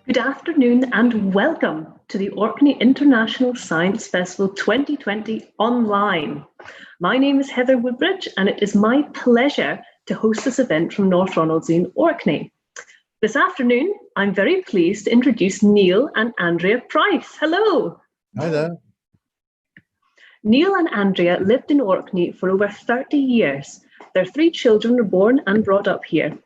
Good afternoon and welcome to the Orkney International Science Festival 2020 online. My name is Heather Woodbridge and it is my pleasure to host this event from North Ronaldsay, Orkney. This afternoon, I'm very pleased to introduce Neil and Andrea Price. Hello. Hi there. Neil and Andrea lived in Orkney for over 30 years. Their 3 children were born and brought up here.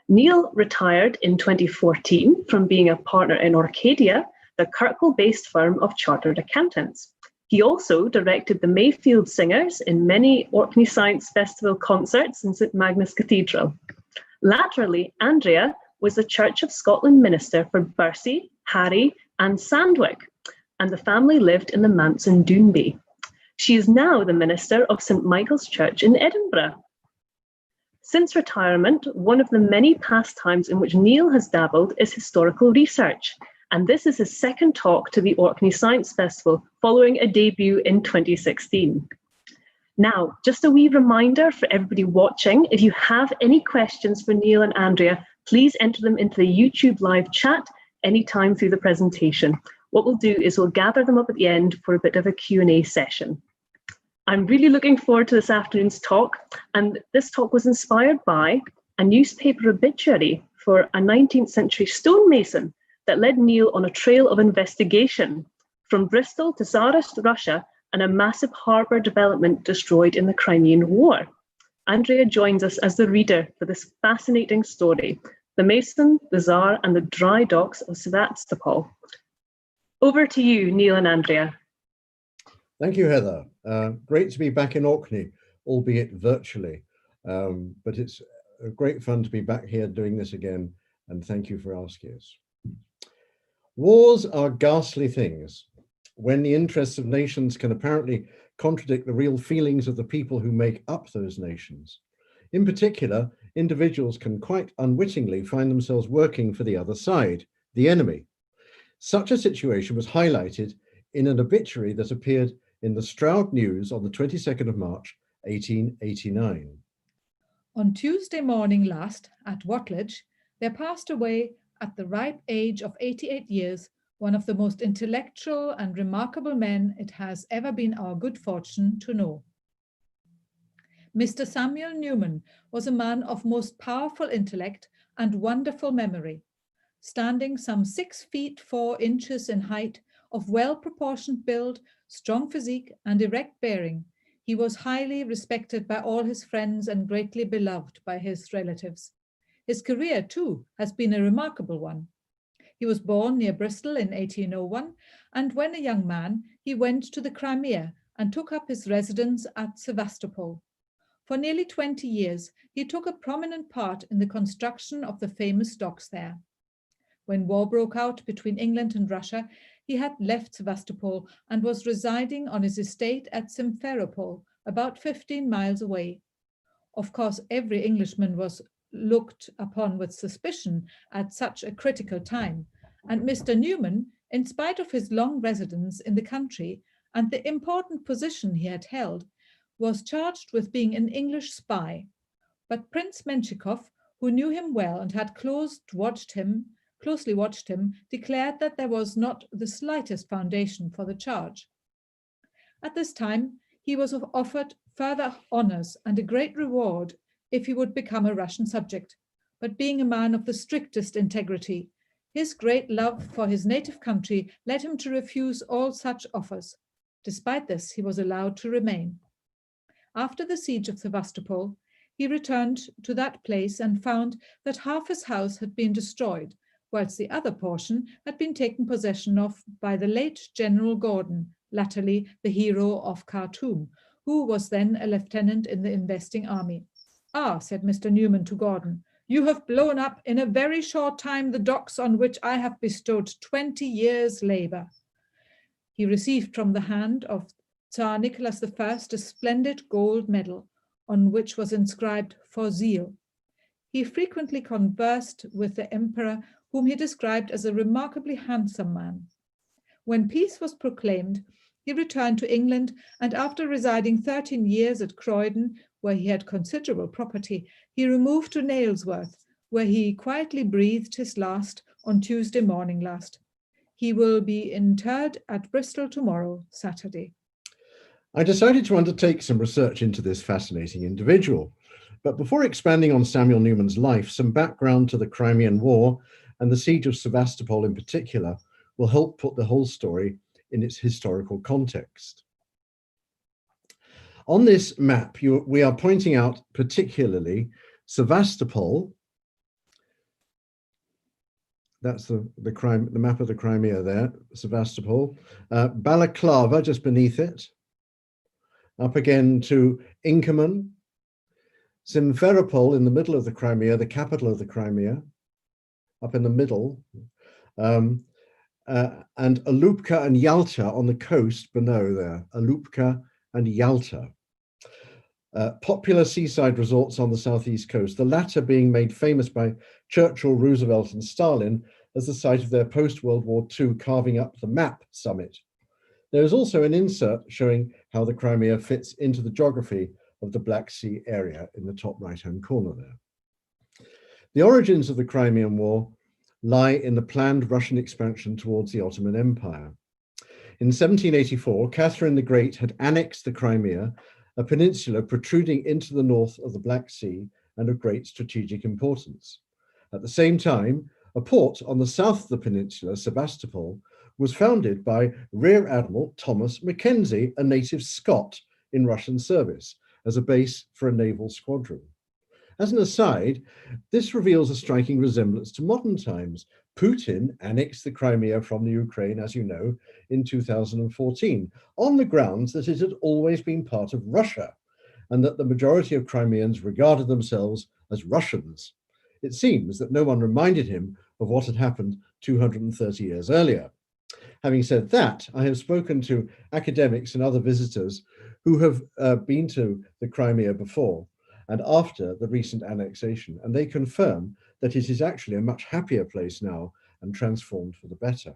Neil retired in 2014 from being a partner in Orcadia, the Kirkle-based firm of chartered accountants. He also directed the Mayfield Singers in many Orkney Science Festival concerts in St Magnus Cathedral. Laterally, Andrea was the Church of Scotland minister for Bursey, Harry and Sandwich, and the family lived in the manse in Doonby. She is now the minister of St Michael's Church in Edinburgh. Since retirement, one of the many pastimes in which Neil has dabbled is historical research, and this is his second talk to the Orkney Science Festival, following a debut in 2016. Now, just a wee reminder for everybody watching, if you have any questions for Neil and Andrea, please enter them into the YouTube live chat anytime through the presentation. What we'll do is we'll gather them up at the end for a bit of a Q&A session. I'm really looking forward to this afternoon's talk, and this talk was inspired by a newspaper obituary for a 19th century stonemason that led Neil on a trail of investigation from Bristol to Tsarist Russia and a massive harbour development destroyed in the Crimean War. Andrea joins us as the reader for this fascinating story, The Mason, the Tsar and the Dry Docks of Sevastopol. Over to you, Neil and Andrea. Thank you, Heather. Great to be back in Orkney, albeit virtually. But it's great fun to be back here doing this again, and thank you for asking us. Wars are ghastly things. When the interests of nations can apparently contradict the real feelings of the people who make up those nations. In particular, individuals can quite unwittingly find themselves working for the other side, the enemy. Such a situation was highlighted in an obituary that appeared in the Stroud News on the 22nd of March, 1889. On Tuesday morning last, at Watledge, there passed away at the ripe age of 88 years, one of the most intellectual and remarkable men it has ever been our good fortune to know. Mr. Samuel Newman was a man of most powerful intellect and wonderful memory. Standing some 6 feet 4 inches in height, of well-proportioned build, strong physique and erect bearing, he was highly respected by all his friends and greatly beloved by his relatives. His career, too, has been a remarkable one. He was born near Bristol in 1801, and when a young man, he went to the Crimea and took up his residence at Sevastopol. For nearly 20 years, he took a prominent part in the construction of the famous docks there. When war broke out between England and Russia, he had left Sevastopol and was residing on his estate at Simferopol, about 15 miles away. Of course, every Englishman was looked upon with suspicion at such a critical time, and Mr. Newman, in spite of his long residence in the country and the important position he had held, was charged with being an English spy. But Prince Menshikov, who knew him well and had closely watched him, declared that there was not the slightest foundation for the charge. At this time, he was offered further honors and a great reward if he would become a Russian subject. But being a man of the strictest integrity, his great love for his native country led him to refuse all such offers. Despite this, he was allowed to remain. After the siege of Sevastopol, he returned to that place and found that half his house had been destroyed, whilst the other portion had been taken possession of by the late General Gordon, latterly the hero of Khartoum, who was then a lieutenant in the investing army. "Ah," said Mr. Newman to Gordon, "you have blown up in a very short time the docks on which I have bestowed 20 years' labour." He received from the hand of Tsar Nicholas I a splendid gold medal, on which was inscribed "For zeal." He frequently conversed with the emperor, whom he described as a remarkably handsome man. When peace was proclaimed, he returned to England, and after residing 13 years at Croydon, where he had considerable property, he removed to Nailsworth, where he quietly breathed his last on Tuesday morning last. He will be interred at Bristol tomorrow, Saturday. I decided to undertake some research into this fascinating individual. But before expanding on Samuel Newman's life, some background to the Crimean War and the siege of Sevastopol in particular will help put the whole story in its historical context. On this map, we are pointing out particularly Sevastopol. That's the map of the Crimea there, Sevastopol. Balaclava just beneath it. Up again to Inkerman. Simferopol in the middle of the Crimea, the capital of the Crimea, up in the middle. And Alupka and Yalta on the coast below there, Alupka and Yalta. Popular seaside resorts on the southeast coast, the latter being made famous by Churchill, Roosevelt and Stalin as the site of their post-World War II carving up the map summit. There is also an insert showing how the Crimea fits into the geography of the Black Sea area in the top right-hand corner there. The origins of the Crimean War lie in the planned Russian expansion towards the Ottoman Empire. In 1784, Catherine the Great had annexed the Crimea, a peninsula protruding into the north of the Black Sea and of great strategic importance. At the same time, a port on the south of the peninsula, Sevastopol, was founded by Rear Admiral Thomas Mackenzie, a native Scot in Russian service, as a base for a naval squadron. As an aside, this reveals a striking resemblance to modern times. Putin annexed the Crimea from the Ukraine, as you know, in 2014, on the grounds that it had always been part of Russia, and that the majority of Crimeans regarded themselves as Russians. It seems that no one reminded him of what had happened 230 years earlier. Having said that, I have spoken to academics and other visitors who have been to the Crimea before and after the recent annexation, and they confirm that it is actually a much happier place now and transformed for the better.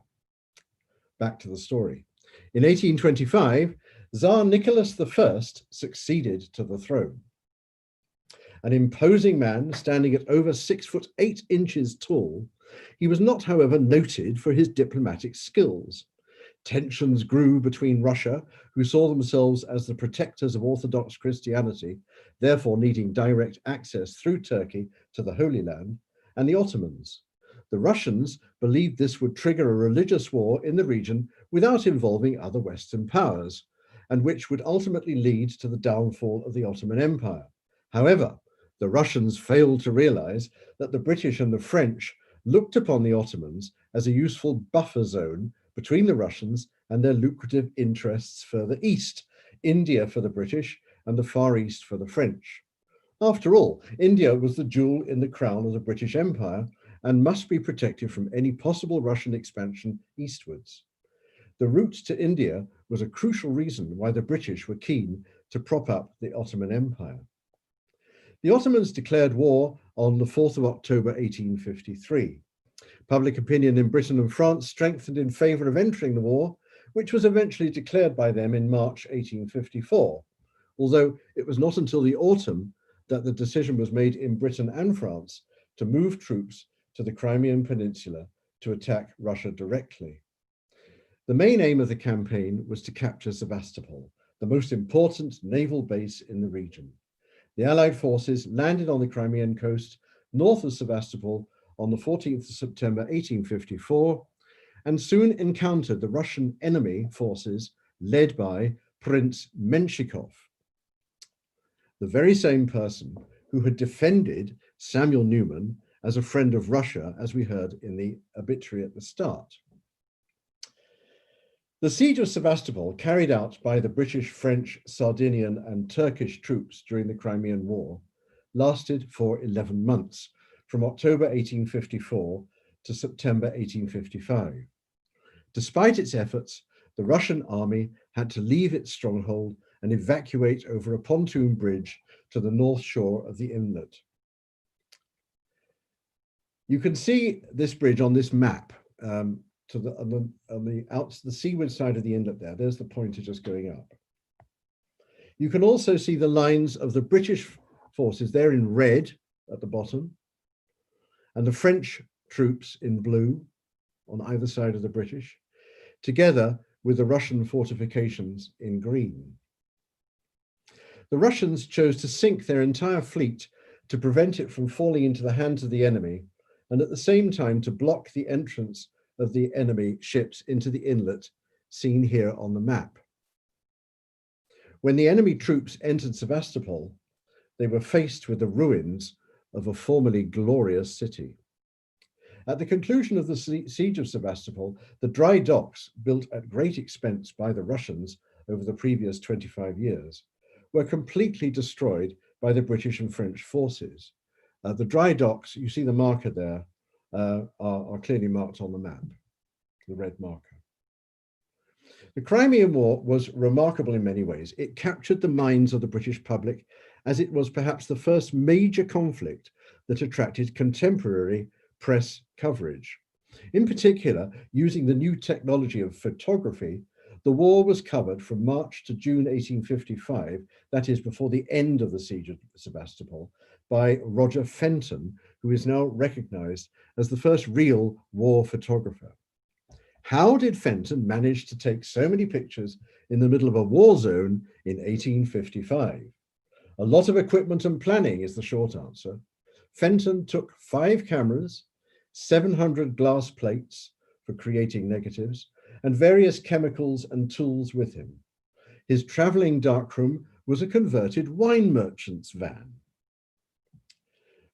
Back to the story. In 1825, Tsar Nicholas I succeeded to the throne. An imposing man standing at over 6'8" tall, he was not, however, noted for his diplomatic skills. Tensions grew between Russia, who saw themselves as the protectors of Orthodox Christianity, therefore needing direct access through Turkey to the Holy Land, and the Ottomans. The Russians believed this would trigger a religious war in the region without involving other Western powers, and which would ultimately lead to the downfall of the Ottoman Empire. However, the Russians failed to realize that the British and the French looked upon the Ottomans as a useful buffer zone between the Russians and their lucrative interests further east, India for the British and the Far East for the French. After all, India was the jewel in the crown of the British Empire and must be protected from any possible Russian expansion eastwards. The route to India was a crucial reason why the British were keen to prop up the Ottoman Empire. The Ottomans declared war on the 4th of October 1853. Public opinion in Britain and France strengthened in favour of entering the war, which was eventually declared by them in March 1854, although it was not until the autumn that the decision was made in Britain and France to move troops to the Crimean Peninsula to attack Russia directly. The main aim of the campaign was to capture Sevastopol, the most important naval base in the region. The Allied forces landed on the Crimean coast north of Sevastopol on the 14th of September 1854 and soon encountered the Russian enemy forces led by Prince Menshikov, the very same person who had defended Samuel Newman as a friend of Russia, as we heard in the obituary at the start. The siege of Sevastopol, carried out by the British, French, Sardinian and Turkish troops during the Crimean War, lasted for 11 months, from October 1854 to September 1855. Despite its efforts, the Russian army had to leave its stronghold and evacuate over a pontoon bridge to the north shore of the inlet. You can see this bridge on this map to the seaward side of the inlet there. There's the pointer just going up. You can also see the lines of the British forces there in red at the bottom, and the French troops in blue on either side of the British, together with the Russian fortifications in green. The Russians chose to sink their entire fleet to prevent it from falling into the hands of the enemy, and at the same time to block the entrance of the enemy ships into the inlet seen here on the map. When the enemy troops entered Sevastopol, they were faced with the ruins of a formerly glorious city. At the conclusion of the siege of Sevastopol, the dry docks, built at great expense by the Russians over the previous 25 years, were completely destroyed by the British and French forces. The dry docks, you see the marker there, are clearly marked on the map, the red marker. The Crimean War was remarkable in many ways. It captured the minds of the British public, as it was perhaps the first major conflict that attracted contemporary press coverage. In particular, using the new technology of photography, the war was covered from March to June 1855, that is before the end of the siege of Sevastopol, by Roger Fenton, who is now recognized as the first real war photographer. How did Fenton manage to take so many pictures in the middle of a war zone in 1855? A lot of equipment and planning is the short answer. Fenton took 5 cameras, 700 glass plates for creating negatives, and various chemicals and tools with him. His traveling darkroom was a converted wine merchant's van.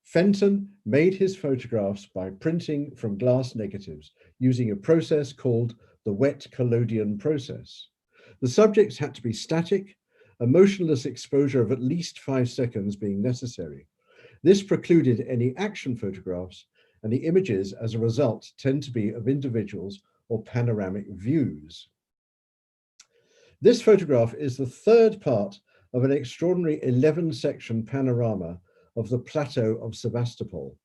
Fenton made his photographs by printing from glass negatives using a process called the wet collodion process. The subjects had to be static, a motionless exposure of at least 5 seconds being necessary. This precluded any action photographs, and the images as a result tend to be of individuals or panoramic views. This photograph is the 3rd part of an extraordinary 11-section panorama of the plateau of Sevastopol.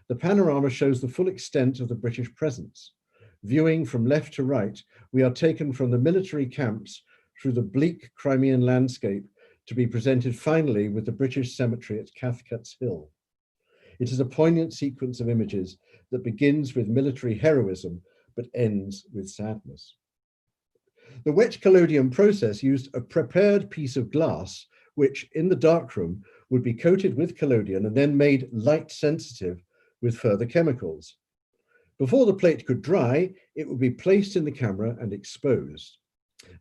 The panorama shows the full extent of the British presence. Viewing from left to right, we are taken from the military camps through the bleak Crimean landscape to be presented finally with the British cemetery at Cathcart's Hill. It is a poignant sequence of images that begins with military heroism but ends with sadness. The wet collodion process used a prepared piece of glass which, in the darkroom, would be coated with collodion and then made light sensitive with further chemicals. Before the plate could dry, it would be placed in the camera and exposed.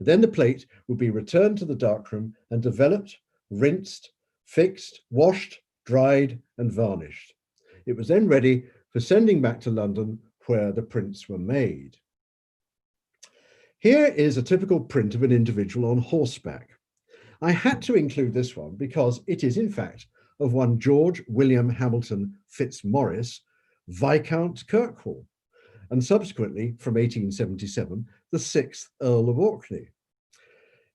Then the plate would be returned to the darkroom and developed, rinsed, fixed, washed, dried, and varnished. It was then ready for sending back to London, where the prints were made. Here is a typical print of an individual on horseback. I had to include this one because it is in fact of one George William Hamilton Fitzmaurice, Viscount Kirkwall, and subsequently from 1877, the 6th Earl of Orkney.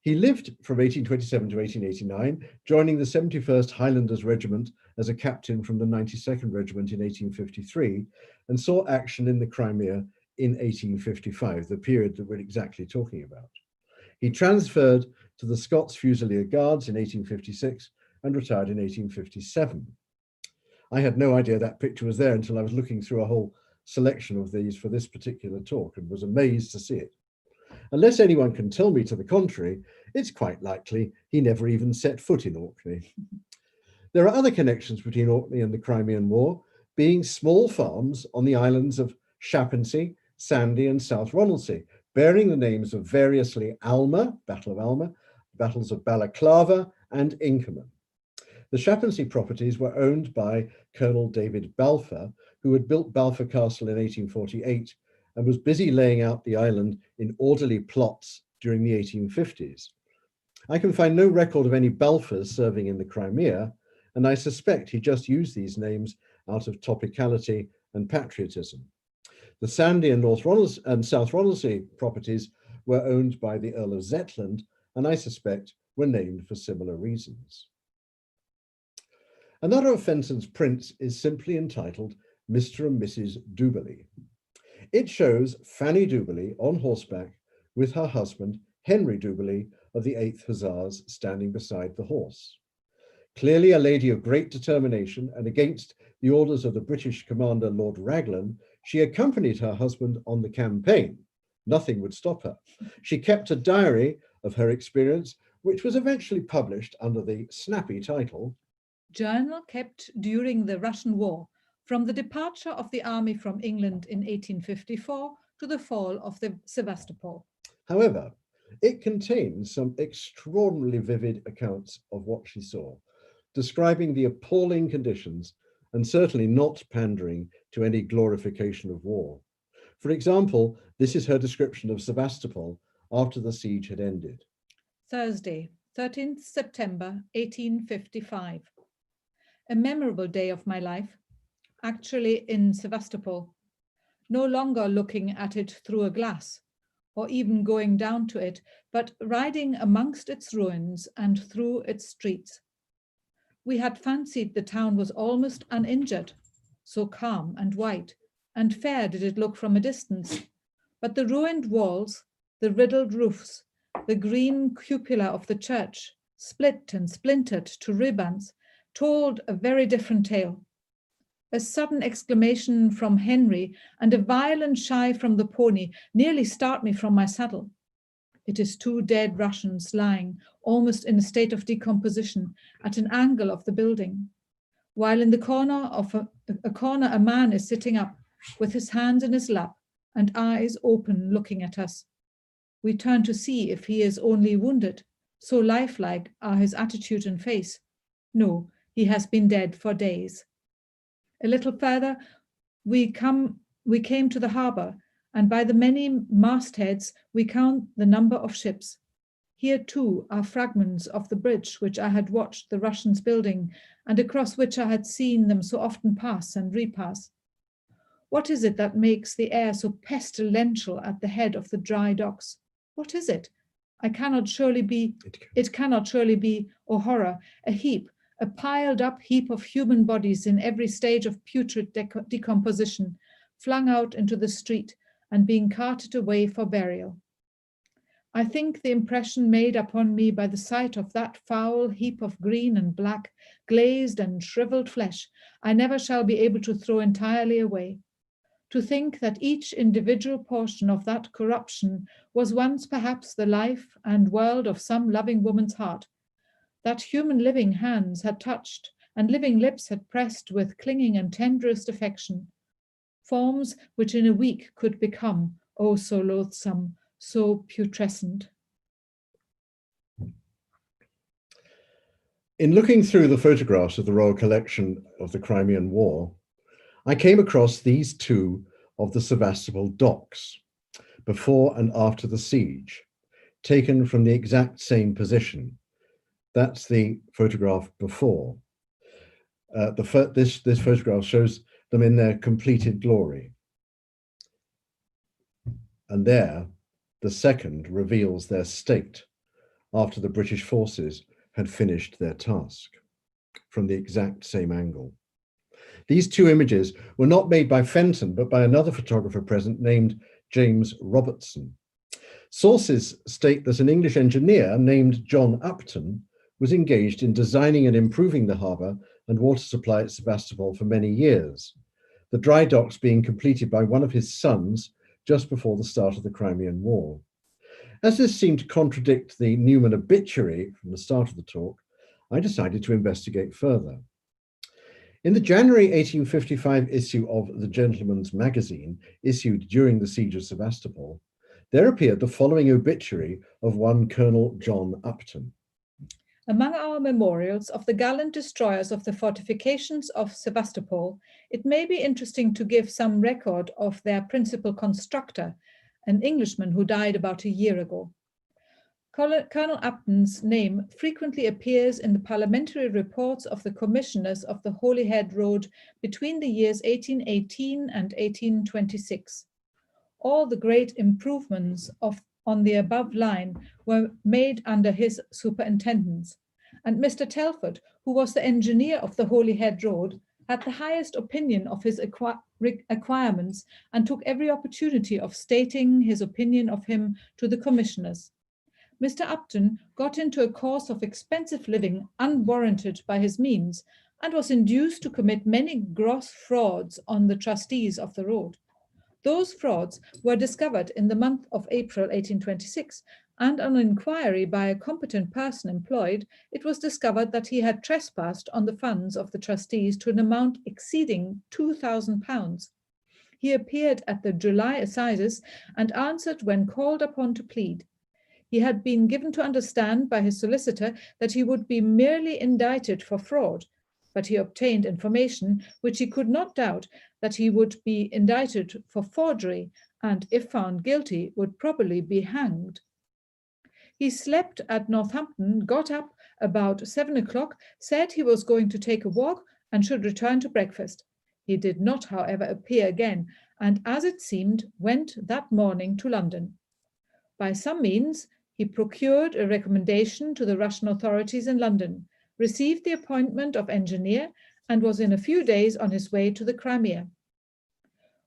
He lived from 1827 to 1889, joining the 71st Highlanders Regiment as a captain from the 92nd Regiment in 1853, and saw action in the Crimea in 1855, the period that we're exactly talking about. He transferred to the Scots Fusilier Guards in 1856 and retired in 1857. I had no idea that picture was there until I was looking through a whole selection of these for this particular talk and was amazed to see it. Unless anyone can tell me to the contrary, it's quite likely he never even set foot in Orkney. There are other connections between Orkney and the Crimean War, being small farms on the islands of Shappensea, Sandy, and South Ronaldsay, bearing the names of variously Alma, Battle of Alma, battles of Balaclava, and Inkerman. The Shappensea properties were owned by Colonel David Balfour, who had built Balfour Castle in 1848 and was busy laying out the island in orderly plots during the 1850s. I can find no record of any Balfours serving in the Crimea, and I suspect he just used these names out of topicality and patriotism. The Sandy and South Ronaldsay properties were owned by the Earl of Zetland, and I suspect were named for similar reasons. Another of Fenton's prints is simply entitled Mr. and Mrs. Duberly. It shows Fanny Duberly on horseback with her husband, Henry Duberly of the 8th Hussars, standing beside the horse. Clearly a lady of great determination, and against the orders of the British commander, Lord Raglan, she accompanied her husband on the campaign. Nothing would stop her. She kept a diary of her experience, which was eventually published under the snappy title, Journal kept during the Russian War, from the departure of the army from England in 1854 to the fall of the Sevastopol. However, it contains some extraordinarily vivid accounts of what she saw, describing the appalling conditions and certainly not pandering to any glorification of war. For example, this is her description of Sevastopol after the siege had ended. Thursday, 13th September 1855. A memorable day of my life, actually in Sevastopol, no longer looking at it through a glass, or even going down to it, but riding amongst its ruins and through its streets. We had fancied the town was almost uninjured, so calm and white, and fair did it look from a distance. But the ruined walls, the riddled roofs, the green cupola of the church, split and splintered to ribbons, told a very different tale. A sudden exclamation from Henry and a violent shy from the pony nearly start me from my saddle. It is 2 dead Russians lying, almost in a state of decomposition, at an angle of the building, while in the corner of a corner a man is sitting up, with his hands in his lap and eyes open, looking at us. We turn to see if he is only wounded, so lifelike are his attitude and face. No, he has been dead for days. A little further, we came to the harbour, and by the many mastheads we count the number of ships. Here too are fragments of the bridge which I had watched the Russians building, and across which I had seen them so often pass and repass. What is it that makes the air so pestilential at the head of the dry docks? What is it? It cannot surely be, oh horror, a piled up heap of human bodies in every stage of putrid decomposition, flung out into the street and being carted away for burial. I think the impression made upon me by the sight of that foul heap of green and black, glazed and shriveled flesh, I never shall be able to throw entirely away. To think that each individual portion of that corruption was once perhaps the life and world of some loving woman's heart, that human living hands had touched and living lips had pressed with clinging and tenderest affection, forms which in a week could become, oh so loathsome, so putrescent. In looking through the photographs of the Royal Collection of the Crimean War, I came across these two of the Sevastopol docks, before and after the siege, taken from the exact same position. That's the photograph before. This photograph shows them in their completed glory. And there, the second reveals their state after the British forces had finished their task, from the exact same angle. These two images were not made by Fenton, but by another photographer present named James Robertson. Sources state that an English engineer named John Upton was engaged in designing and improving the harbour and water supply at Sevastopol for many years, the dry docks being completed by one of his sons just before the start of the Crimean War. As this seemed to contradict the Newman obituary from the start of the talk, I decided to investigate further. In the January 1855 issue of The Gentleman's Magazine, issued during the siege of Sevastopol, there appeared the following obituary of one Colonel John Upton. Among our memorials of the gallant destroyers of the fortifications of Sevastopol, it may be interesting to give some record of their principal constructor, an Englishman who died about a year ago. Colonel Upton's name frequently appears in the parliamentary reports of the commissioners of the Holyhead Road between the years 1818 and 1826. All the great improvements on the above line were made under his superintendence, and Mr. Telford, who was the engineer of the Holyhead Road, had the highest opinion of his acquirements and took every opportunity of stating his opinion of him to the commissioners. Mr. Upton got into a course of expensive living unwarranted by his means and was induced to commit many gross frauds on the trustees of the road. Those frauds were discovered in the month of April 1826, and on inquiry by a competent person employed, it was discovered that he had trespassed on the funds of the trustees to an amount exceeding £2,000. He appeared at the July assizes and answered when called upon to plead. He had been given to understand by his solicitor that he would be merely indicted for fraud, but he obtained information which he could not doubt, that he would be indicted for forgery and, if found guilty, would probably be hanged. He slept at Northampton, got up about 7 o'clock, said he was going to take a walk and should return to breakfast. He did not, however, appear again, and as it seemed, went that morning to London. By some means, he procured a recommendation to the Russian authorities in London, received the appointment of engineer, and was in a few days on his way to the Crimea.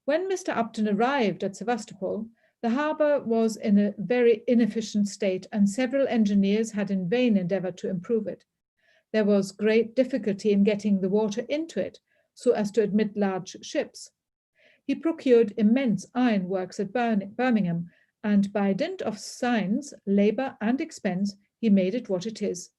When Mr. Upton arrived at Sevastopol, the harbour was in a very inefficient state, and several engineers had in vain endeavoured to improve it. There was great difficulty in getting the water into it, so as to admit large ships. He procured immense ironworks at Birmingham, and by dint of science, labour, and expense, he made it what it is.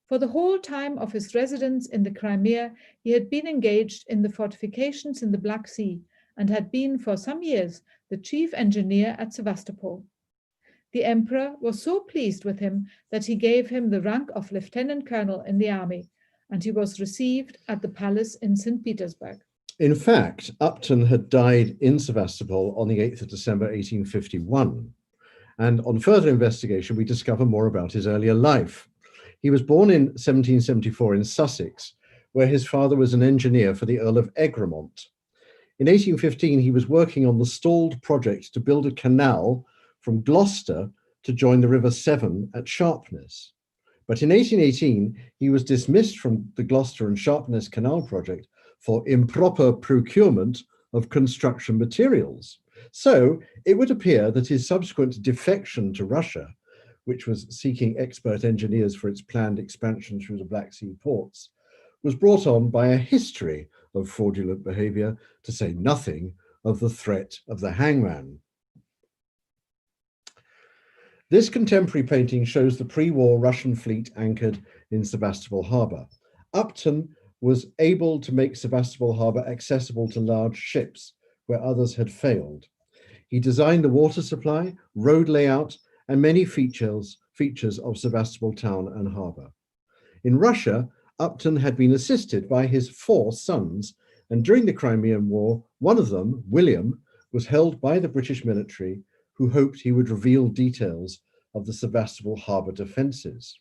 For the whole time of his residence in the Crimea, he had been engaged in the fortifications in the Black Sea, and had been for some years the chief engineer at Sevastopol. The emperor was so pleased with him that he gave him the rank of lieutenant colonel in the army, and he was received at the palace in St. Petersburg. In fact, Upton had died in Sevastopol on the 8th of December 1851, and on further investigation we discover more about his earlier life. He was born in 1774 in Sussex, where his father was an engineer for the Earl of Egremont. In 1815, he was working on the stalled project to build a canal from Gloucester to join the River Severn at Sharpness. But in 1818, he was dismissed from the Gloucester and Sharpness Canal project for improper procurement of construction materials. So it would appear that his subsequent defection to Russia, which was seeking expert engineers for its planned expansion through the Black Sea ports, was brought on by a history of fraudulent behaviour, to say nothing of the threat of the hangman. This contemporary painting shows the pre-war Russian fleet anchored in Sevastopol harbour. Upton was able to make Sevastopol harbour accessible to large ships where others had failed. He designed the water supply, road layout, and many features of Sevastopol town and harbour. In Russia, Upton had been assisted by his 4 sons, and during the Crimean War, one of them, William, was held by the British military, who hoped he would reveal details of the Sevastopol harbour defences.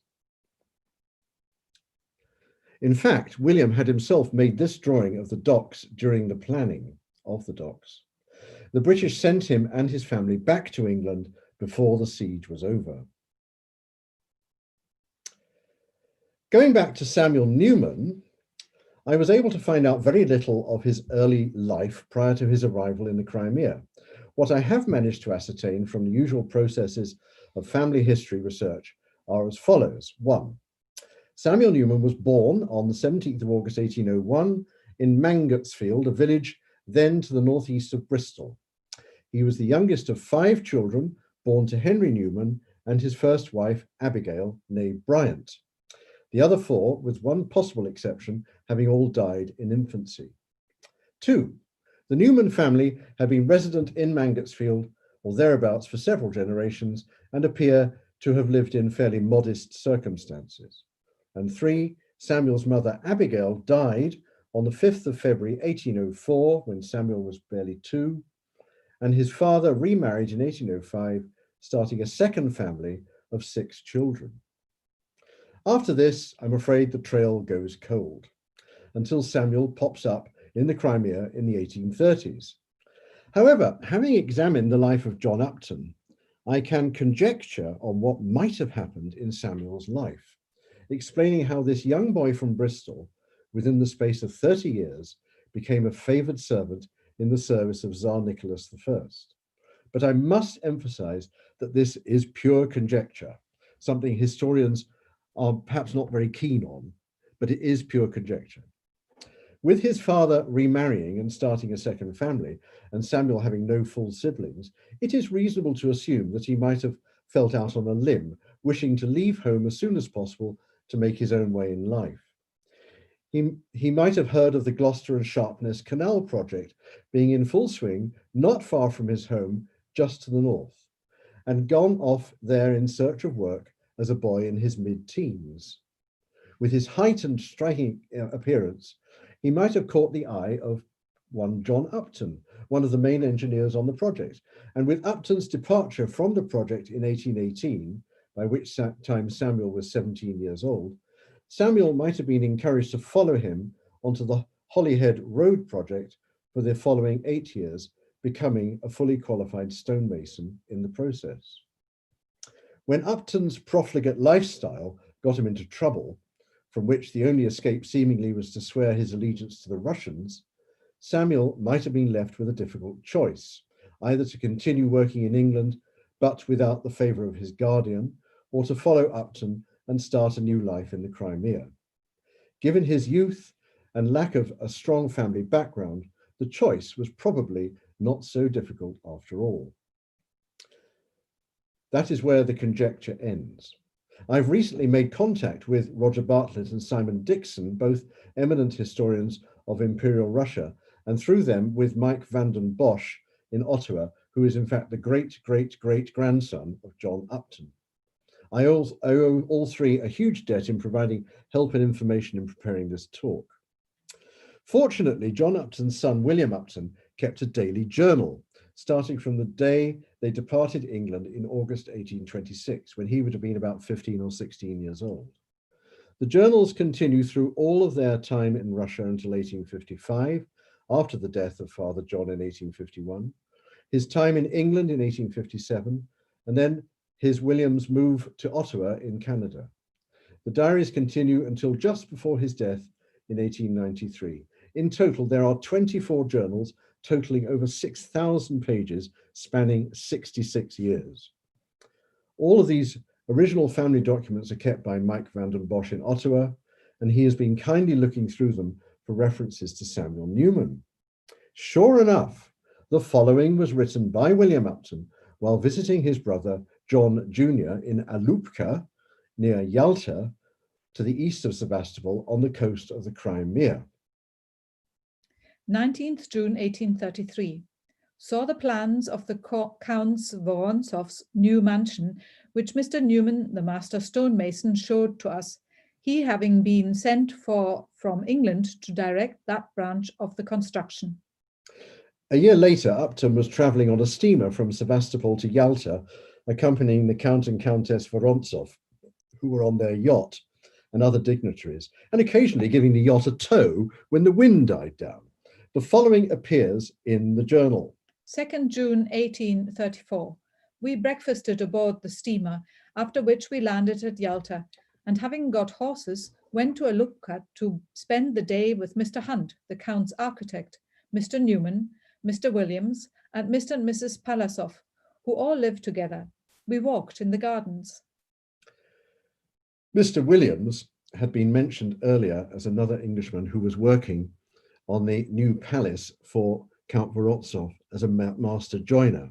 In fact, William had himself made this drawing of the docks during the planning of the docks. The British sent him and his family back to England before the siege was over. Going back to Samuel Newman, I was able to find out very little of his early life prior to his arrival in the Crimea. What I have managed to ascertain from the usual processes of family history research are as follows. 1. Samuel Newman was born on the 17th of August 1801 in Mangotsfield, a village then to the northeast of Bristol. He was the youngest of 5 children born to Henry Newman and his first wife, Abigail, née Bryant. The other 4, with one possible exception, having all died in infancy. 2. The Newman family had been resident in Mangotsfield or thereabouts for several generations and appear to have lived in fairly modest circumstances. And 3. Samuel's mother, Abigail, died on the 5th of February 1804, when Samuel was barely 2, and his father remarried in 1805, starting a second family of 6 children. After this, I'm afraid the trail goes cold, until Samuel pops up in the Crimea in the 1830s. However, having examined the life of John Upton, I can conjecture on what might have happened in Samuel's life, explaining how this young boy from Bristol, within the space of 30 years, became a favoured servant in the service of Tsar Nicholas I. But I must emphasize that this is pure conjecture. something historians are perhaps not very keen on, but it is pure conjecture. With his father remarrying and starting a second family, and Samuel having no full siblings, it is reasonable to assume that he might have felt out on a limb, wishing to leave home as soon as possible to make his own way in life. He might have heard of the Gloucester and Sharpness Canal project being in full swing, not far from his home, just to the north, and gone off there in search of work as a boy in his mid-teens. With his height and striking appearance, he might have caught the eye of one John Upton, one of the main engineers on the project. And with Upton's departure from the project in 1818, by which time Samuel was 17 years old, Samuel might have been encouraged to follow him onto the Holyhead Road project for the following 8 years, becoming a fully qualified stonemason in the process. When Upton's profligate lifestyle got him into trouble, from which the only escape seemingly was to swear his allegiance to the Russians, Samuel might have been left with a difficult choice, either to continue working in England, but without the favour of his guardian, or to follow Upton and start a new life in the Crimea. Given his youth and lack of a strong family background, the choice was probably not so difficult after all. That is where the conjecture ends. I've recently made contact with Roger Bartlett and Simon Dixon, both eminent historians of Imperial Russia, and through them with Mike Vanden Bosch in Ottawa, who is in fact the great-great-great-grandson of John Upton. I owe all three a huge debt in providing help and information in preparing this talk. Fortunately, John Upton's son, William Upton, kept a daily journal, starting from the day they departed England in August 1826, when he would have been about 15 or 16 years old. The journals continue through all of their time in Russia until 1855, after the death of Father John in 1851, his time in England in 1857, and then his William's move to Ottawa in Canada. The diaries continue until just before his death in 1893. In total, there are 24 journals totaling over 6,000 pages, spanning 66 years. All of these original family documents are kept by Mike Vanden Bosch in Ottawa, and he has been kindly looking through them for references to Samuel Newman. Sure enough, the following was written by William Upton while visiting his brother John Jr. in Alupka, near Yalta, to the east of Sevastopol on the coast of the Crimea. 19th June 1833. Saw the plans of the Counts Vorontsov's new mansion, which Mr. Newman, the master stonemason, showed to us, he having been sent for from England to direct that branch of the construction. A year later, Upton was travelling on a steamer from Sevastopol to Yalta, accompanying the Count and Countess Vorontsov, who were on their yacht, and other dignitaries, and occasionally giving the yacht a tow when the wind died down. The following appears in the journal. 2nd June 1834. We breakfasted aboard the steamer, after which we landed at Yalta, and having got horses, went to Alupka to spend the day with Mr. Hunt, the Count's architect, Mr. Newman, Mr. Williams, and Mr. and Mrs. Palasov, who all lived together. We walked in the gardens. Mr. Williams had been mentioned earlier as another Englishman who was working on the new palace for Count Vorontsov as a master joiner.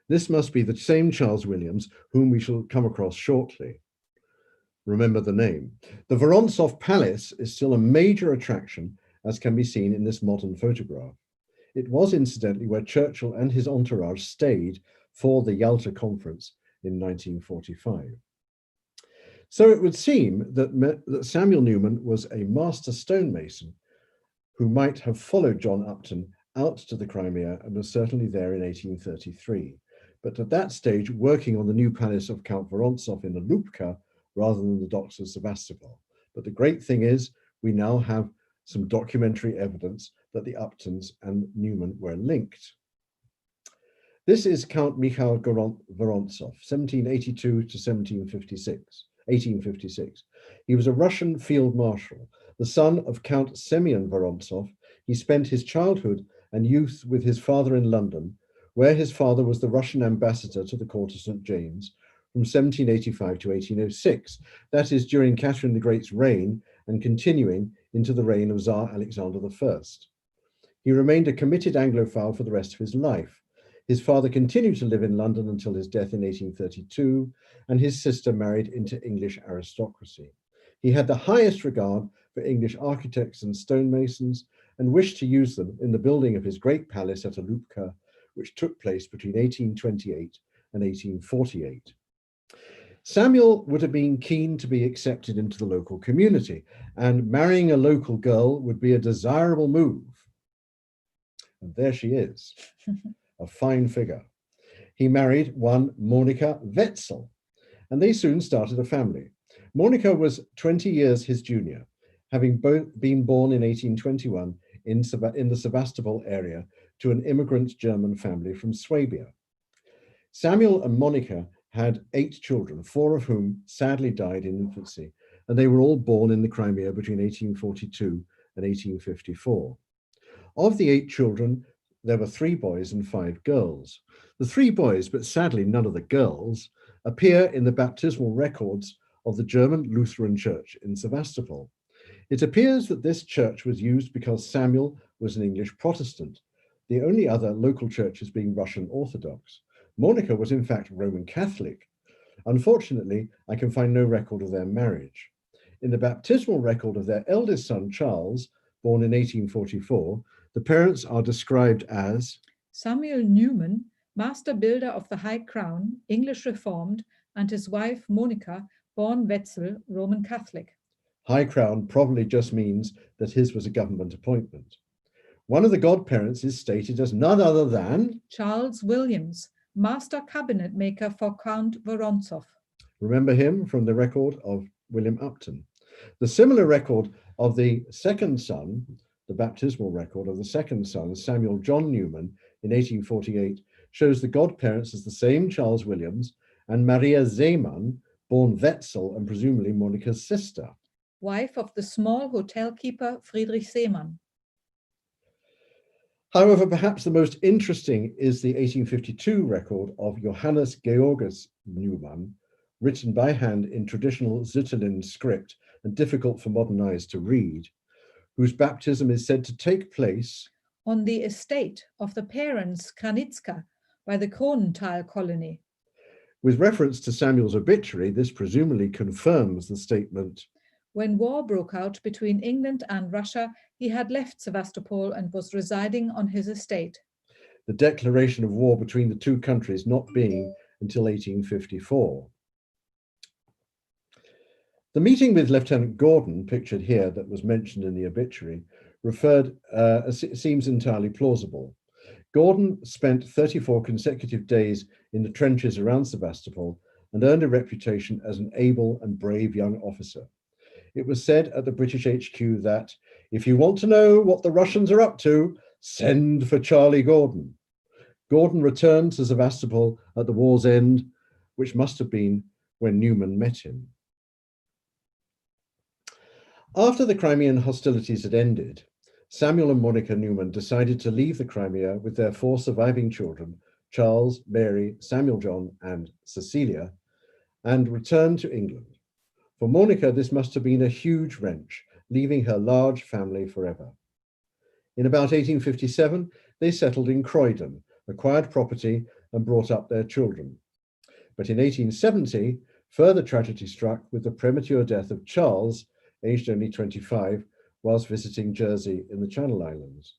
This must be the same Charles Williams whom we shall come across shortly. Remember the name. The Vorontsov Palace is still a major attraction, as can be seen in this modern photograph. It was incidentally where Churchill and his entourage stayed for the Yalta Conference in 1945. So it would seem that Samuel Newman was a master stonemason who might have followed John Upton out to the Crimea and was certainly there in 1833, but at that stage working on the new palace of Count Vorontsov in Alupka rather than the docks of Sevastopol. But the great thing is we now have some documentary evidence that the Uptons and Newman were linked. This is Count Mikhail Vorontsov, 1782 to 1856. He was a Russian field marshal, the son of Count Semyon Vorontsov. He spent his childhood and youth with his father in London, where his father was the Russian ambassador to the court of St. James, from 1785 to 1806. That is during Catherine the Great's reign and continuing into the reign of Tsar Alexander I. He remained a committed Anglophile for the rest of his life. His father continued to live in London until his death in 1832, and his sister married into English aristocracy. He had the highest regard for English architects and stonemasons and wished to use them in the building of his great palace at Alupka, which took place between 1828 and 1848. Samuel would have been keen to be accepted into the local community, and marrying a local girl would be a desirable move. And there she is, a fine figure. He married one Monica Wetzel, and they soon started a family. Monica was 20 years his junior, having both been born in 1821 in the Sevastopol area to an immigrant German family from Swabia. Samuel and Monica had 8 children, 4 of whom sadly died in infancy, and they were all born in the Crimea between 1842 and 1854. Of the 8 children, there were 3 boys and 5 girls. The 3 boys, but sadly none of the girls, appear in the baptismal records of the German Lutheran Church in Sevastopol. It appears that this church was used because Samuel was an English Protestant, the only other local churches being Russian Orthodox. Monica was in fact Roman Catholic. Unfortunately, I can find no record of their marriage. In the baptismal record of their eldest son, Charles, born in 1844, the parents are described as Samuel Newman, master builder of the High Crown, English Reformed, and his wife Monica, born Wetzel, Roman Catholic. High Crown probably just means that his was a government appointment. One of the godparents is stated as none other than Charles Williams, master cabinet maker for Count Vorontsov. Remember him from the record of William Upton. The similar record of the second son, the baptismal record of the second son, Samuel John Newman, in 1848, shows the godparents as the same Charles Williams and Maria Zeeman, born Wetzel and presumably Monica's sister. Wife of the small hotel keeper Friedrich Seemann. However, perhaps the most interesting is the 1852 record of Johannes Georgus Newman, written by hand in traditional Zutterlin script and difficult for modern eyes to read, whose baptism is said to take place on the estate of the parents Kranitska by the Kronenthal colony. With reference to Samuel's obituary, this presumably confirms the statement. When war broke out between England and Russia, he had left Sevastopol and was residing on his estate. The declaration of war between the two countries not being until 1854. The meeting with Lieutenant Gordon, pictured here, that was mentioned in the obituary, seems entirely plausible. Gordon spent 34 consecutive days in the trenches around Sevastopol and earned a reputation as an able and brave young officer. It was said at the British HQ that, if you want to know what the Russians are up to, send for Charlie Gordon. Gordon returned to Sevastopol at the war's end, which must have been when Newman met him. After the Crimean hostilities had ended, Samuel and Monica Newman decided to leave the Crimea with their 4 surviving children, Charles, Mary, Samuel John, and Cecilia, and return to England. For Monica, this must have been a huge wrench, leaving her large family forever. In about 1857, they settled in Croydon, acquired property, and brought up their children. But in 1870, further tragedy struck with the premature death of Charles, aged only 25, whilst visiting Jersey in the Channel Islands.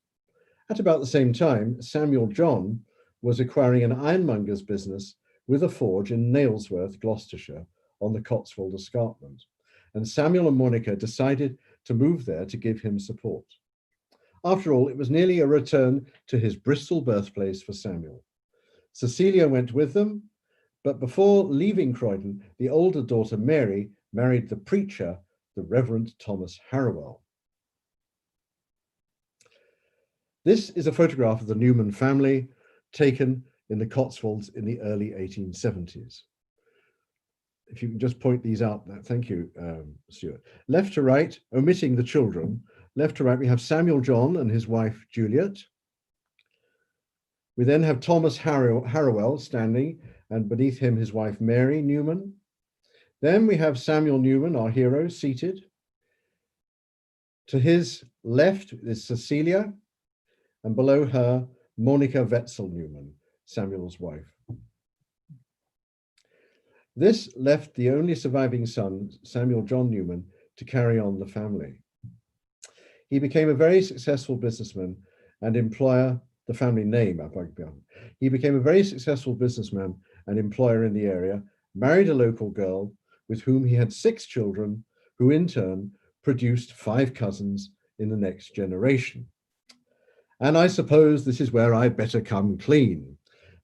At about the same time, Samuel John was acquiring an ironmonger's business with a forge in Nailsworth, Gloucestershire, on the Cotswold Escarpment, and Samuel and Monica decided to move there to give him support. After all, it was nearly a return to his Bristol birthplace for Samuel. Cecilia went with them, but before leaving Croydon, the older daughter Mary married the preacher, the Reverend Thomas Harrowell. This is a photograph of the Newman family taken in the Cotswolds in the early 1870s. If you can just point these out, thank you, Stuart. Left to right, omitting the children, left to right, we have Samuel John and his wife, Juliet. We then have Thomas Harrowell standing, and beneath him his wife Mary Newman. Then we have Samuel Newman, our hero, seated. To his left is Cecilia, and below her, Monica Wetzel Newman, Samuel's wife. This left the only surviving son, Samuel John Newman, to carry on the family. He became a very successful businessman and employer, the family name, he became a very successful businessman and employer in the area, married a local girl with whom he had 6 children, who in turn produced 5 cousins in the next generation. And I suppose this is where I'd better come clean.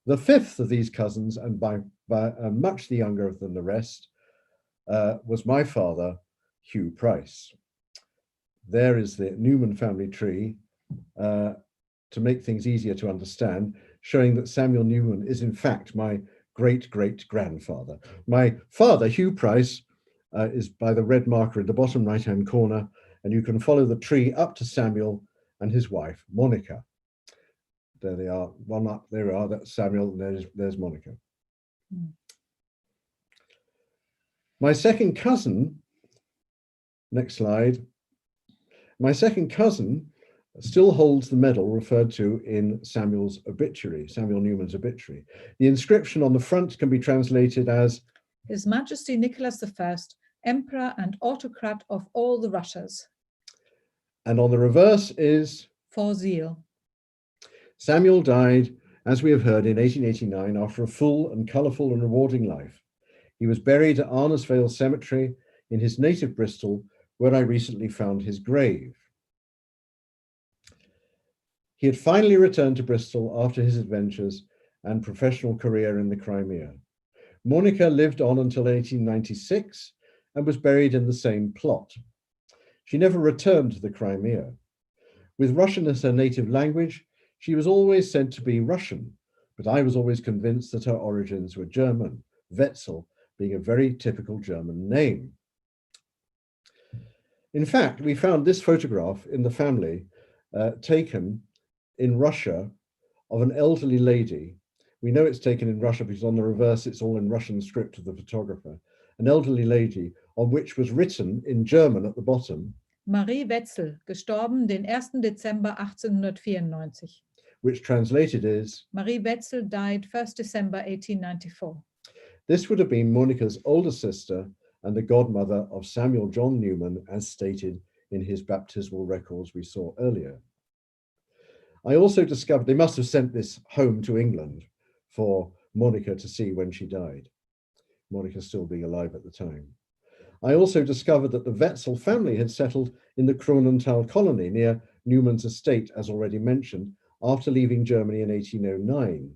The 5th of these cousins, and by much the younger than the rest, was my father, Hugh Price. There is the Newman family tree, to make things easier to understand, showing that Samuel Newman is in fact my great-great-grandfather. My father, Hugh Price, is by the red marker in the bottom right-hand corner, and you can follow the tree up to Samuel and his wife, Monica. There they are, one up, there we are, that's Samuel, and there's Monica. My second cousin, next slide, my second cousin still holds the medal referred to in Samuel's obituary, Samuel Newman's obituary. The inscription on the front can be translated as His Majesty Nicholas I, Emperor and Autocrat of all the Russias. And on the reverse is For zeal. Samuel died, as we have heard, in 1889 after a full and colourful and rewarding life. He was buried at Arnesvale Cemetery in his native Bristol, where I recently found his grave. He had finally returned to Bristol after his adventures and professional career in the Crimea. Monica lived on until 1896 and was buried in the same plot. She never returned to the Crimea. With Russian as her native language, she was always said to be Russian, but I was always convinced that her origins were German, Wetzel being a very typical German name. In fact, we found this photograph in the family taken in Russia of an elderly lady. We know it's taken in Russia because on the reverse it's all in Russian script of the photographer. An elderly lady on which was written in German at the bottom, Marie Wetzel, gestorben den 1. Dezember 1894. Which translated is, Marie Wetzel died 1st December 1894. This would have been Monica's older sister and the godmother of Samuel John Newman, as stated in his baptismal records we saw earlier. I also discovered they must have sent this home to England for Monica to see when she died, Monica still being alive at the time. I also discovered that the Wetzel family had settled in the Kronenthal colony near Newman's estate, as already mentioned, after leaving Germany in 1809.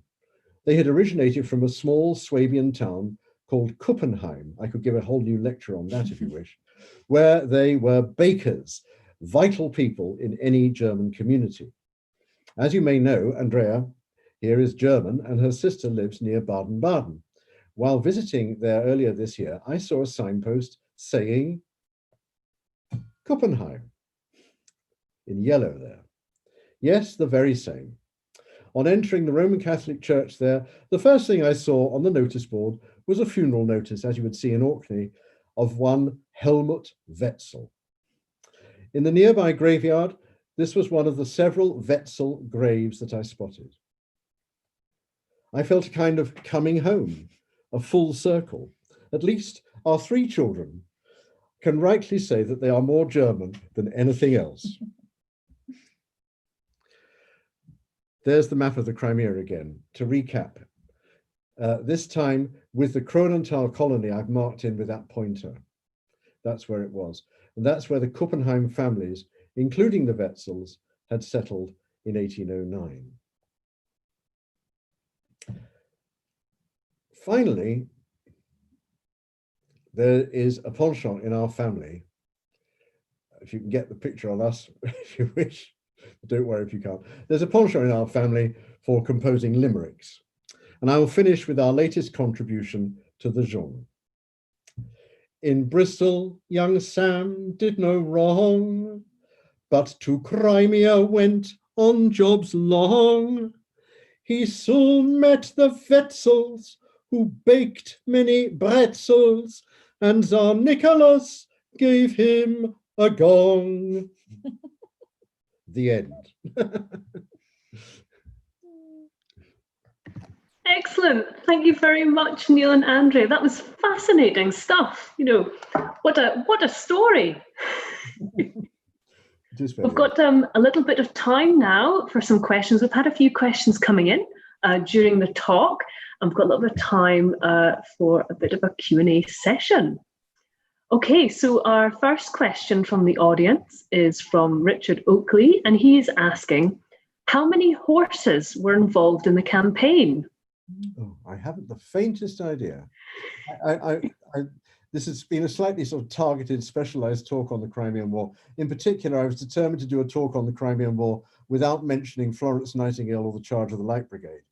They had originated from a small Swabian town called Kuppenheim. I could give a whole new lecture on that if you wish, where they were bakers, vital people in any German community. As you may know, Andrea here is German and her sister lives near Baden-Baden. While visiting there earlier this year, I saw a signpost saying Kuppenheim in yellow there. Yes, the very same. On entering the Roman Catholic Church there, the first thing I saw on the notice board was a funeral notice, as you would see in Orkney, of one Helmut Wetzel. In the nearby graveyard, this was one of the several Wetzel graves that I spotted. I felt a kind of coming home, a full circle. At least our 3 children can rightly say that they are more German than anything else. There's the map of the Crimea again. To recap, this time with the Kronenthal colony, I've marked in with that pointer. That's where it was. And that's where the Kuppenheim families, including the Wetzels, had settled in 1809. Finally, there is a penchant in our family. If you can get the picture on us, if you wish, don't worry if you can't. There's a penchant in our family for composing limericks. And I will finish with our latest contribution to the genre. In Bristol, young Sam did no wrong, but to Crimea went on jobs long. He soon met the Wetzels, who baked many pretzels, and Tsar Nicholas gave him a gong. The end. Excellent. Thank you very much, Neil and Andrea. That was fascinating stuff. You know, what a story. We've got a little bit of time now for some questions. We've had a few questions coming in during the talk, and we've got a little bit of time for a bit of a Q&A session. Okay, so our first question from the audience is from Richard Oakley, and he is asking, how many horses were involved in the campaign? Oh, I haven't the faintest idea. This has been a slightly sort of targeted, specialized talk on the Crimean War. In particular, I was determined to do a talk on the Crimean War without mentioning Florence Nightingale or the Charge of the Light Brigade.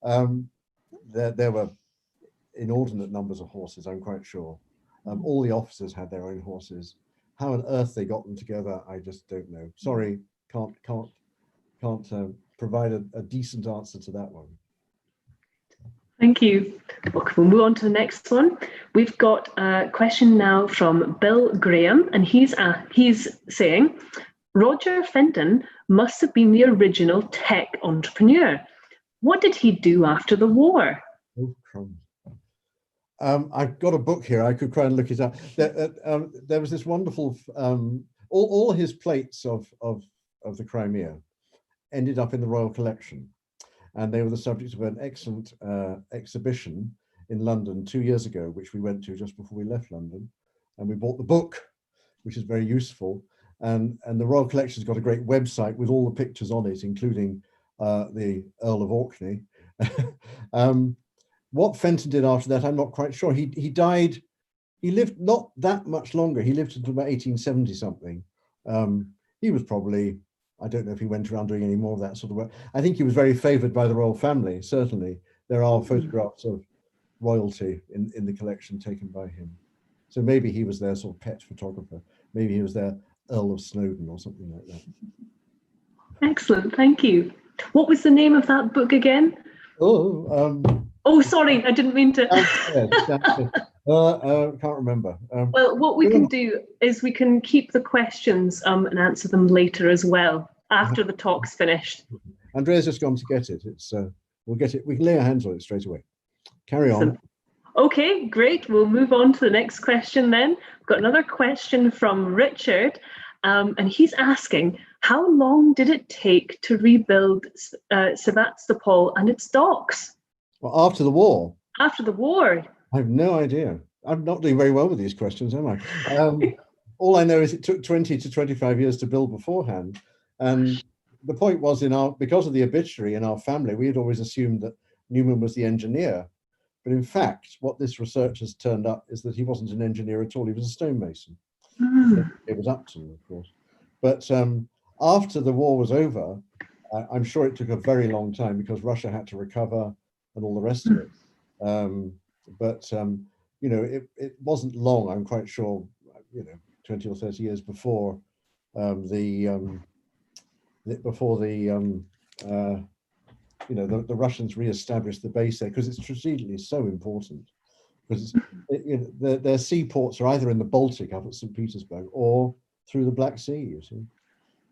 There were inordinate numbers of horses, I'm quite sure. All the officers had their own horses. How on earth they got them together, I just don't know. Sorry, can't provide a decent answer to that one. Thank you. Okay, we'll move on to the next one. We've got a question now from Bill Graham, and he's saying, Roger Fenton must have been the original tech entrepreneur. What did he do after the war? Oh, crumbs. I've got a book here. I could try and look it up. There was this wonderful, all his plates of the Crimea ended up in the Royal Collection, and they were the subject of an excellent exhibition in London 2 years ago, which we went to just before we left London, and we bought the book, which is very useful. And the Royal Collection's got a great website with all the pictures on it, including the Earl of Orkney. What Fenton did after that, I'm not quite sure. He died, he lived not that much longer. He lived until about 1870 something. He was probably, I don't know if he went around doing any more of that sort of work. I think he was very favored by the royal family, certainly. There are photographs of royalty in the collection taken by him. So maybe he was their sort of pet photographer. Maybe he was their Earl of Snowdon or something like that. Excellent, thank you. What was the name of that book again? Oh, sorry, I didn't mean to. Can't remember. Well, what we can do is we can keep the questions and answer them later as well, after the talk's finished. Andrea's just gone to get it. We'll get it. We can lay our hands on it straight away. Carry on. Okay, great. We'll move on to the next question then. We've got another question from Richard, and he's asking, how long did it take to rebuild Sevastopol and its docks? Well, after the war. After the war. I have no idea. I'm not doing very well with these questions, am I? All I know is it took 20 to 25 years to build beforehand. And the point was, because of the obituary in our family, we had always assumed that Newman was the engineer. But in fact, what this research has turned up is that he wasn't an engineer at all. He was a stonemason. It was Upton, of course. But after the war was over, I'm sure it took a very long time because Russia had to recover and all the rest of it. You know, it wasn't long, I'm quite sure, 20 or 30 years before the Russians re-established the base there, because it's strategically so important. Because their seaports are either in the Baltic up at St. Petersburg or through the Black Sea, you see.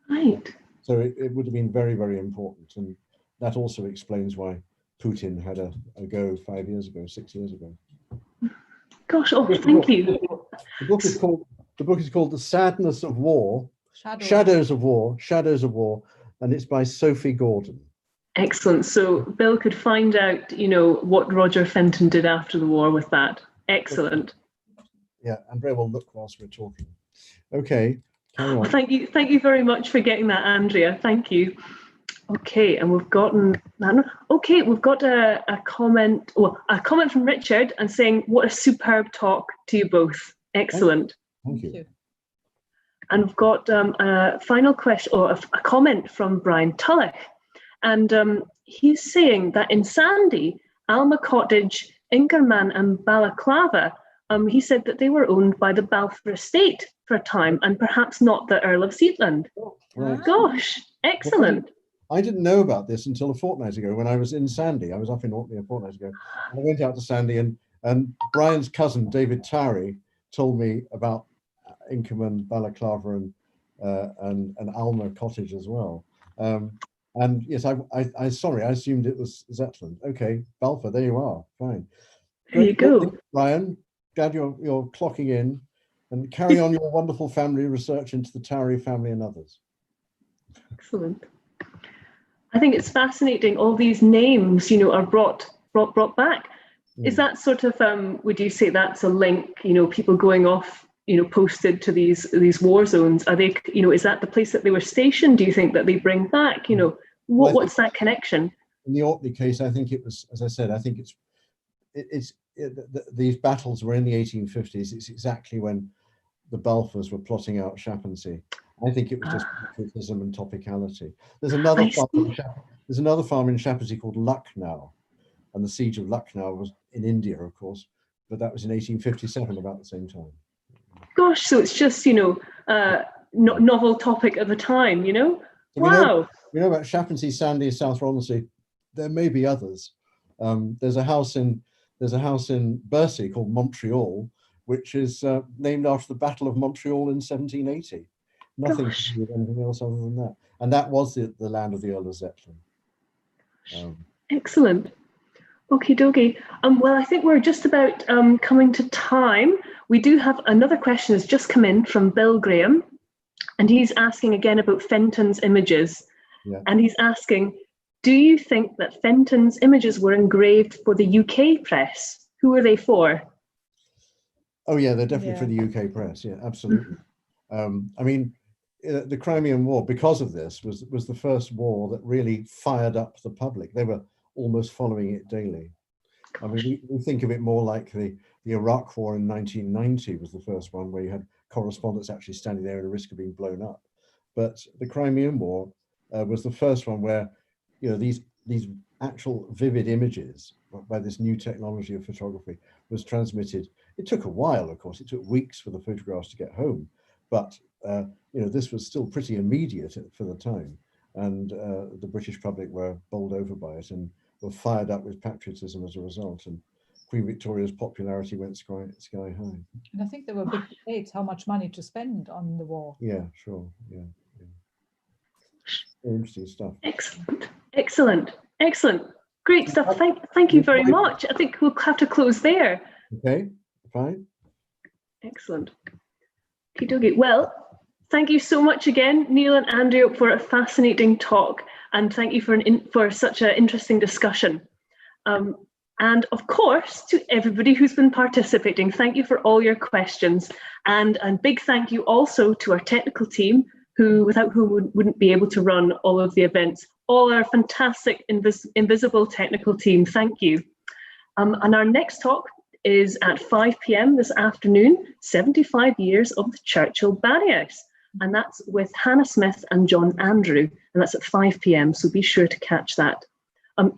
Right. So it would have been very, very important. And that also explains why Putin had a go 5 years ago, 6 years ago. Gosh, thank you. The book is called The Sadness of War, Shadows of War, and it's by Sophie Gordon. Excellent. So Bill could find out, what Roger Fenton did after the war with that. Excellent. Yeah, Andrea will look whilst we're talking. Okay, carry on. Thank you very much for getting that, Andrea. Thank you. Okay, and we've got a comment from Richard and saying, what a superb talk to you both. Excellent. Thank you. And we've got a final question, or a comment from Brian Tulloch. And he's saying that in Sandy, Alma Cottage, Inkerman and Balaclava, he said that they were owned by the Balfour estate for a time, and perhaps not the Earl of Seatland. Right. Gosh, excellent. I didn't know about this until a fortnight ago when I was in Sandy. I was up in Orkney a fortnight ago. And I went out to Sandy, and Brian's cousin, David Towrie, told me about Inkerman, Balaclava, and Alma Cottage as well. And yes, I sorry, I assumed it was Zetland. Okay, Balfour, there you are. Fine. There you go. Brian, glad you're clocking in, and carry on your wonderful family research into the Towrie family and others. Excellent. I think it's fascinating. All these names, you know, are brought back. Is that sort of, would you say that's a link, you know, people going off, you know, posted to these war zones? Are they, you know, is that the place that they were stationed? Do you think that they bring back, you know, what's that connection? In the Orkney case, I think it was, as I said, I think these battles were in the 1850s. It's exactly when the Balfours were plotting out Shaughnessy. I think it was just patriotism and topicality. There's another farm in Shaughnessy called Lucknow, and the siege of Lucknow was in India, of course, but that was in 1857, about the same time. Gosh, so it's just, you know, novel topic at the time, you know? So wow. We know about Shaughnessy, Sandy, South Ronaldsay. There may be others. There's a house in Bercy called Montreal, which is named after the Battle of Montreal in 1780. Nothing to do with anything else other than that. And that was the land of the Earl of Zetland. Excellent. Okie dokie. Well, I think we're just about coming to time. We do have another question that's just come in from Bill Graham, and he's asking again about Fenton's images. Yeah. And he's asking, do you think that Fenton's images were engraved for the UK press? Who are they for? Oh yeah, they're definitely for the UK press. Yeah, absolutely. I mean, the Crimean War, because of this, was the first war that really fired up the public. They were almost following it daily. I mean, we think of it more like the Iraq War in 1990 was the first one where you had correspondents actually standing there at a risk of being blown up. But the Crimean War was the first one where, you know, these actual vivid images by this new technology of photography was transmitted. It took a while, of course. It took weeks for the photographs to get home, but you know, this was still pretty immediate for the time, and the British public were bowled over by it and were fired up with patriotism as a result. And Queen Victoria's popularity went sky high. And I think there were big debates how much money to spend on the war. Yeah, sure. Yeah. Interesting stuff. Excellent. Great stuff. Thank you very much. I think we'll have to close there. Okay, fine. Excellent. Okay. Well, thank you so much again, Neil and Andrea, for a fascinating talk, and thank you for such an interesting discussion. And of course, to everybody who's been participating, thank you for all your questions, and big thank you also to our technical team, without whom we wouldn't be able to run all of the events. All our fantastic invisible technical team, thank you. And our next talk is at 5 p.m. this afternoon, 75 years of the Churchill Barriers. And that's with Hannah Smith and John Andrew, and that's at 5 p.m, so be sure to catch that.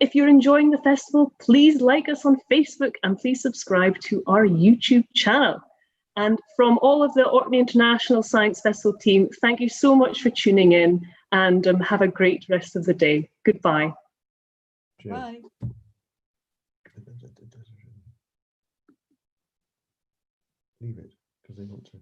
If you're enjoying the festival, please like us on Facebook and please subscribe to our YouTube channel. And from all of the Orkney International Science Festival team, thank you so much for tuning in, and have a great rest of the day. Goodbye. Cheers. Bye. Leave it, because they want to.